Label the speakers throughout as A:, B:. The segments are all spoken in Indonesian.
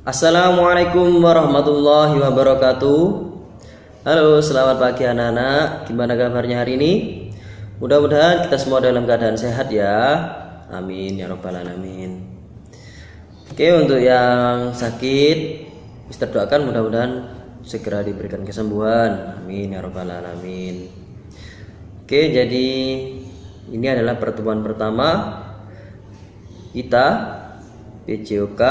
A: Assalamualaikum warahmatullahi wabarakatuh. Halo, selamat pagi anak-anak. Gimana kabarnya hari ini? Mudah-mudahan kita semua dalam keadaan sehat ya. Amin ya robbal alamin. Oke, untuk yang sakit, Mister doakan mudah-mudahan segera diberikan kesembuhan. Amin ya robbal alamin. Oke, jadi ini adalah pertemuan pertama kita PJOK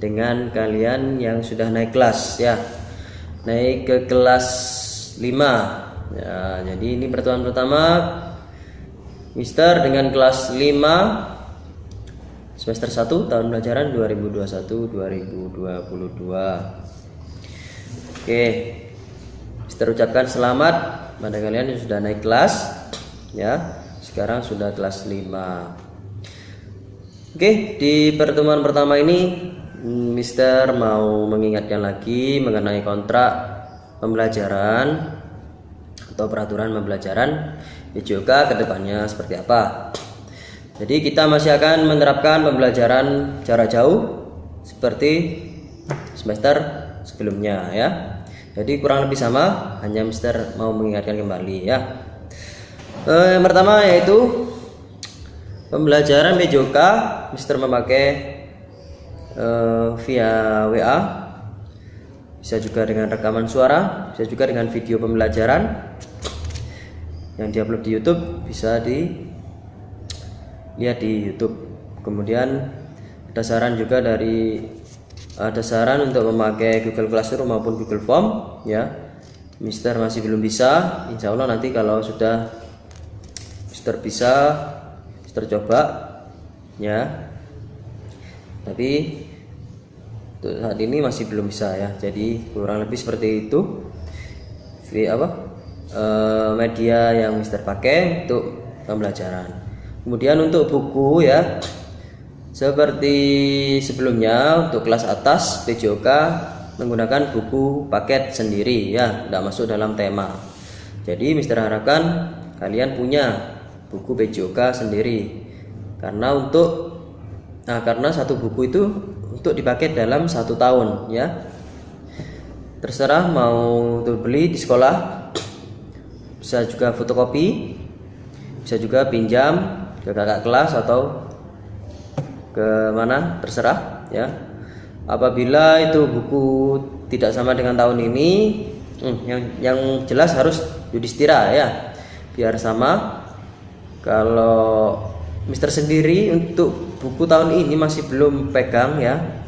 A: dengan kalian yang sudah naik kelas ya, naik ke kelas 5 ya. Jadi ini pertemuan pertama Mister dengan kelas 5 semester 1 tahun pelajaran 2021-2022. Oke, Mister ucapkan selamat pada kalian yang sudah naik kelas ya, sekarang sudah kelas 5. Oke, di pertemuan pertama ini Mister mau mengingatkan lagi mengenai kontrak pembelajaran atau peraturan pembelajaran PJOK ke depannya seperti apa. Jadi kita masih akan menerapkan pembelajaran jarak jauh seperti semester sebelumnya ya. Jadi kurang lebih sama, hanya Mister mau mengingatkan kembali ya. Yang pertama yaitu pembelajaran PJOK Mister memakai via WA, bisa juga dengan rekaman suara, bisa juga dengan video pembelajaran yang diupload di YouTube, bisa dilihat di YouTube. Kemudian ada saran juga ada saran untuk memakai Google Classroom maupun Google Form ya. Mister masih belum bisa, insya Allah nanti kalau sudah Mister bisa, Mister coba ya. Tapi untuk saat ini masih belum bisa ya. Jadi kurang lebih seperti itu media yang Mister pakai untuk pembelajaran. Kemudian untuk buku ya, seperti sebelumnya untuk kelas atas PJOK menggunakan buku paket sendiri ya, tidak masuk dalam tema. Jadi Mister harapkan kalian punya buku PJOK sendiri, karena satu buku itu untuk dipakai dalam 1 tahun ya. Terserah mau beli di sekolah, bisa juga fotokopi, bisa juga pinjam ke kakak kelas atau ke mana, terserah ya. Apabila itu buku tidak sama dengan tahun ini, yang jelas harus Yudhistira ya, biar sama. Kalau Mister sendiri untuk buku tahun ini masih belum pegang ya.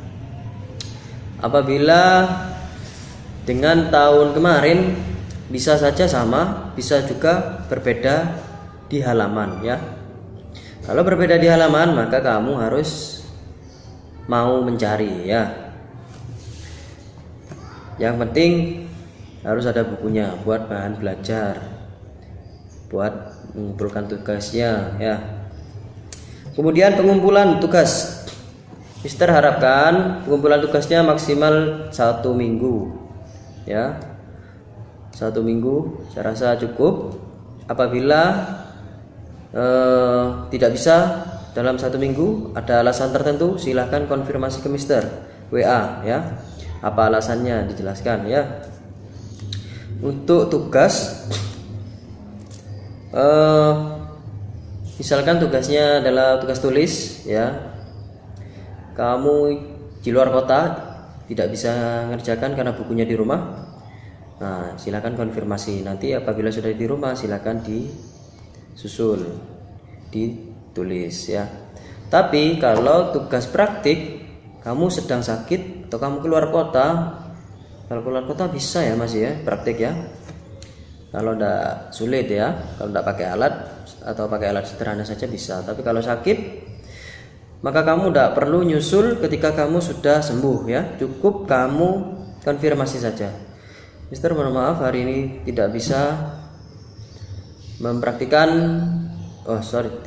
A: Apabila dengan tahun kemarin bisa saja sama, bisa juga berbeda di halaman ya. Kalau berbeda di halaman maka kamu harus mau mencari ya. Yang penting harus ada bukunya buat bahan belajar, buat mengumpulkan tugasnya ya. Kemudian pengumpulan tugas, Mister harapkan pengumpulan tugasnya maksimal 1 minggu ya. 1 minggu saya rasa cukup. Apabila tidak bisa dalam 1 minggu, ada alasan tertentu, silahkan konfirmasi ke Mister WA ya. Apa alasannya dijelaskan ya. Untuk tugas misalkan tugasnya adalah tugas tulis ya, kamu di luar kota tidak bisa mengerjakan karena bukunya di rumah, nah silakan konfirmasi. Nanti apabila sudah di rumah silakan disusul, ditulis ya. Tapi kalau tugas praktik kamu sedang sakit atau kamu keluar kota, kalau keluar kota bisa ya masih ya praktik ya. Kalau tidak sulit ya, kalau tidak pakai alat atau pakai alat sederhana saja bisa. Tapi kalau sakit maka kamu tidak perlu nyusul ketika kamu sudah sembuh ya. Cukup kamu konfirmasi saja. Mister mohon maaf hari ini tidak bisa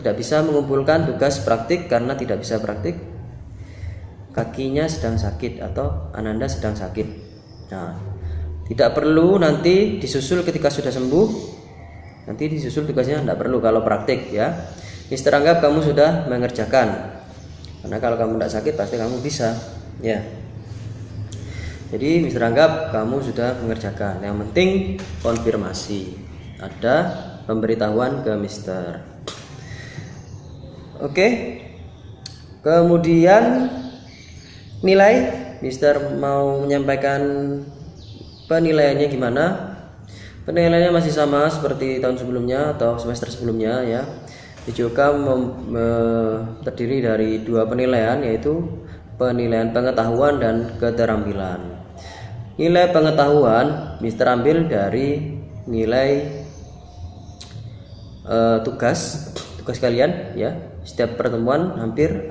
A: tidak bisa mengumpulkan tugas praktik karena tidak bisa praktik. Kakinya sedang sakit atau Ananda sedang sakit. Nah, tidak perlu nanti disusul ketika sudah sembuh. Nanti disusul tugasnya tidak perlu kalau praktik ya. Mister anggap kamu sudah mengerjakan. Karena kalau kamu tidak sakit pasti kamu bisa. ya. Jadi Mister anggap kamu sudah mengerjakan. Yang penting konfirmasi, ada pemberitahuan ke Mister. Oke. Kemudian nilai, Mister mau menyampaikan penilaiannya gimana? Penilaiannya masih sama seperti tahun sebelumnya atau semester sebelumnya ya. PJOK terdiri dari 2 penilaian, yaitu penilaian pengetahuan dan keterampilan. Nilai pengetahuan Mister ambil dari nilai tugas kalian ya. Setiap pertemuan hampir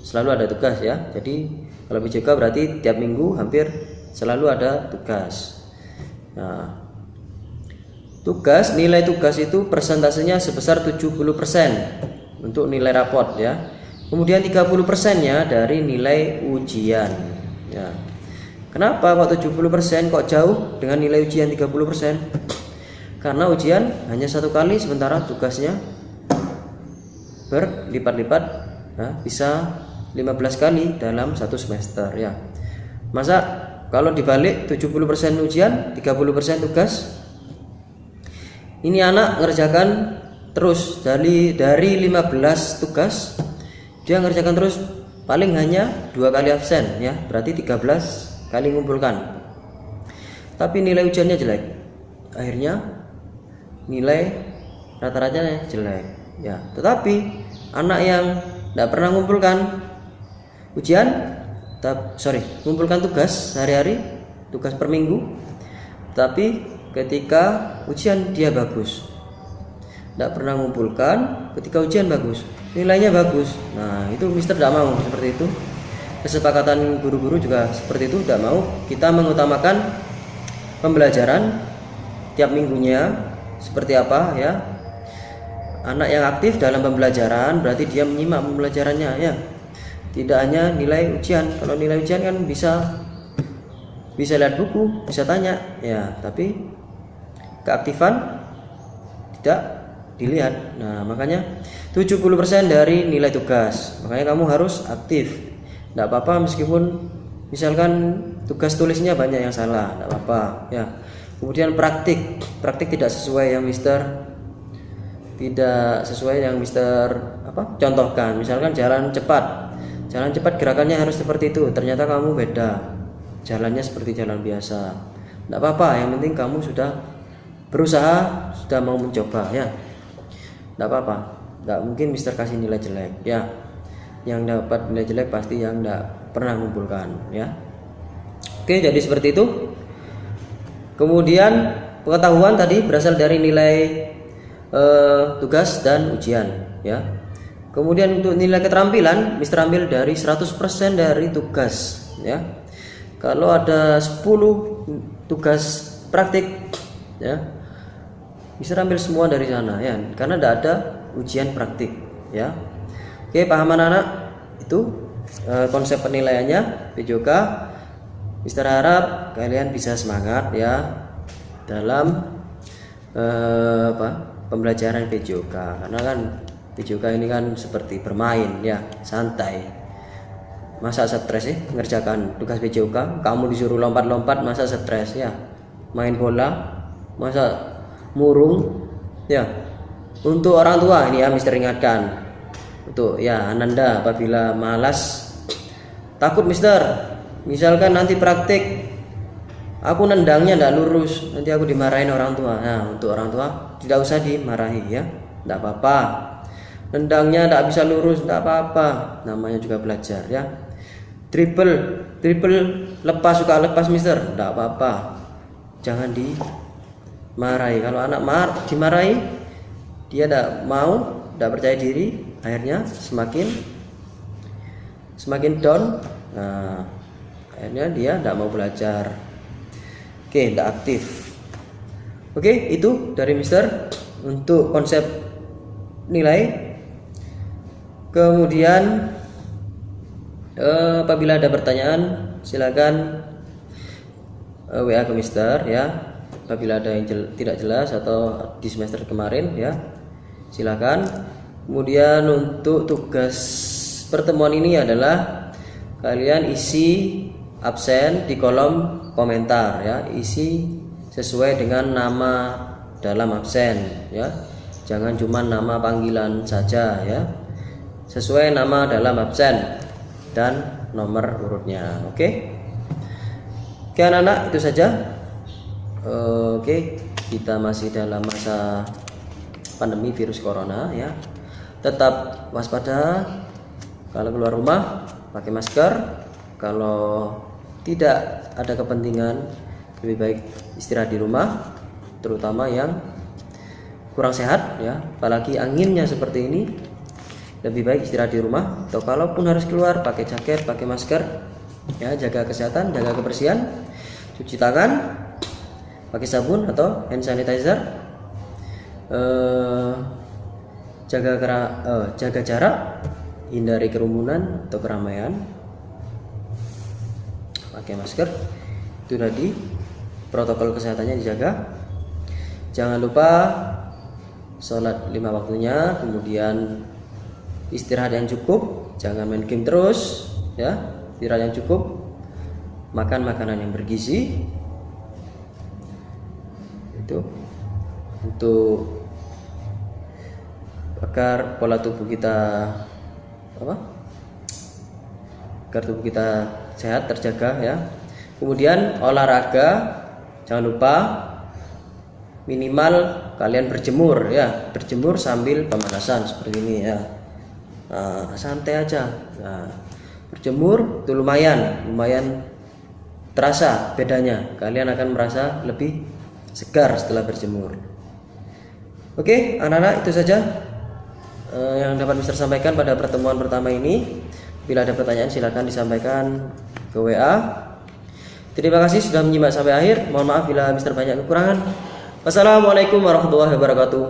A: selalu ada tugas ya. Jadi kalau PJOK berarti tiap minggu hampir selalu ada tugas. Nah, nilai tugas itu persentasenya sebesar 70% untuk nilai raport ya. Kemudian 30%-nya dari nilai ujian ya. Kenapa kok 70%, kok jauh dengan nilai ujian 30%? Karena ujian hanya 1 kali, sementara tugasnya berlipat-lipat ya, bisa 15 kali dalam 1 semester ya. Masa kalau dibalik 70% ujian, 30% tugas, ini anak ngerjakan terus dari 15 tugas dia ngerjakan terus, paling hanya 2 kali absen ya, berarti 13 kali ngumpulkan. Tapi nilai ujiannya jelek, akhirnya nilai rata-ratanya jelek ya. Tetapi anak yang tidak pernah ngumpulkan ngumpulkan tugas sehari-hari, tugas per minggu, tapi ketika ujian dia bagus. Tidak pernah mengumpulkan, ketika ujian bagus, nilainya bagus. Nah, itu Mister tidak mau seperti itu. Kesepakatan guru-guru juga seperti itu, tidak mau. Kita mengutamakan pembelajaran tiap minggunya seperti apa ya. Anak yang aktif dalam pembelajaran berarti dia menyimak pembelajarannya ya. Tidak hanya nilai ujian. Kalau nilai ujian kan bisa lihat buku, bisa tanya ya, tapi keaktifan tidak dilihat. Nah, makanya 70% dari nilai tugas. Makanya kamu harus aktif. Tidak apa-apa meskipun misalkan tugas tulisnya banyak yang salah, tidak apa-apa ya. Kemudian praktik tidak sesuai yang Mister contohkan. Misalkan jalan cepat gerakannya harus seperti itu, ternyata kamu beda, jalannya seperti jalan biasa. Tidak apa-apa, yang penting kamu sudah berusaha, sudah mau mencoba ya. Tidak apa-apa, tidak mungkin Mister kasih nilai jelek ya. Yang dapat nilai jelek pasti yang tidak pernah mengumpulkan ya. Oke, jadi seperti itu. Kemudian pengetahuan tadi berasal dari nilai tugas dan ujian ya. Kemudian untuk nilai keterampilan Mister ambil dari 100% dari tugas ya. Kalau ada 10 tugas praktik ya, Mister ambil semua dari sana ya, karena tidak ada ujian praktik ya. Oke, paham anak-anak? Itu konsep penilaiannya PJOK. Mister harap kalian bisa semangat ya dalam pembelajaran PJOK, karena kan PJOK ini kan seperti bermain ya, santai. Masa stres sih mengerjakan tugas PJOK? Kamu disuruh lompat-lompat, masa stres ya? Main bola, masa murung ya? Untuk orang tua ini ya Mister ingatkan, untuk ya Ananda apabila malas, takut Mister, misalkan nanti praktik aku nendangnya tidak lurus, nanti aku dimarahin orang tua. Nah, untuk orang tua tidak usah dimarahi ya, tidak apa-apa. Nendangnya tidak bisa lurus, tidak apa-apa, namanya juga belajar ya. Triple lepas, suka lepas Mister, tidak apa-apa, jangan dimarahi. Kalau anak dimarahi, dia tidak mau, tidak percaya diri, akhirnya semakin down. Nah, akhirnya dia tidak mau belajar. Oke, tidak aktif. Oke, itu dari Mister untuk konsep nilai. Kemudian apabila ada pertanyaan silakan WA ke Mister ya. Apabila ada yang tidak jelas atau di semester kemarin ya, silakan. Kemudian untuk tugas pertemuan ini adalah kalian isi absen di kolom komentar ya, isi sesuai dengan nama dalam absen ya, jangan cuma nama panggilan saja ya, sesuai nama dalam absen dan nomor urutnya. Oke, anak-anak, itu saja. Oke, kita masih dalam masa pandemi virus corona ya, tetap waspada. Kalau keluar rumah pakai masker, kalau tidak ada kepentingan lebih baik istirahat di rumah, terutama yang kurang sehat ya, apalagi anginnya seperti ini, lebih baik istirahat di rumah. Atau kalaupun harus keluar pakai jaket, pakai masker ya, jaga kesehatan, jaga kebersihan, cuci tangan pakai sabun atau hand sanitizer, jaga jarak, hindari kerumunan atau keramaian, pakai masker. Itu tadi protokol kesehatannya dijaga. Jangan lupa sholat 5 waktunya, kemudian istirahat yang cukup, jangan main game terus ya, istirahat yang cukup, makan makanan yang bergizi. Itu untuk agar pola tubuh kita agar tubuh kita sehat, terjaga ya. Kemudian olahraga, jangan lupa minimal kalian berjemur ya, berjemur sambil pemanasan seperti ini ya. Nah, santai aja. Nah, berjemur itu lumayan terasa bedanya, kalian akan merasa lebih segar setelah berjemur. Oke, anak-anak, itu saja yang dapat Mister sampaikan pada pertemuan pertama ini. Bila ada pertanyaan silakan disampaikan ke WA. Terima kasih sudah menyimak sampai akhir. Mohon maaf bila Mister banyak kekurangan. Wassalamualaikum warahmatullahi wabarakatuh.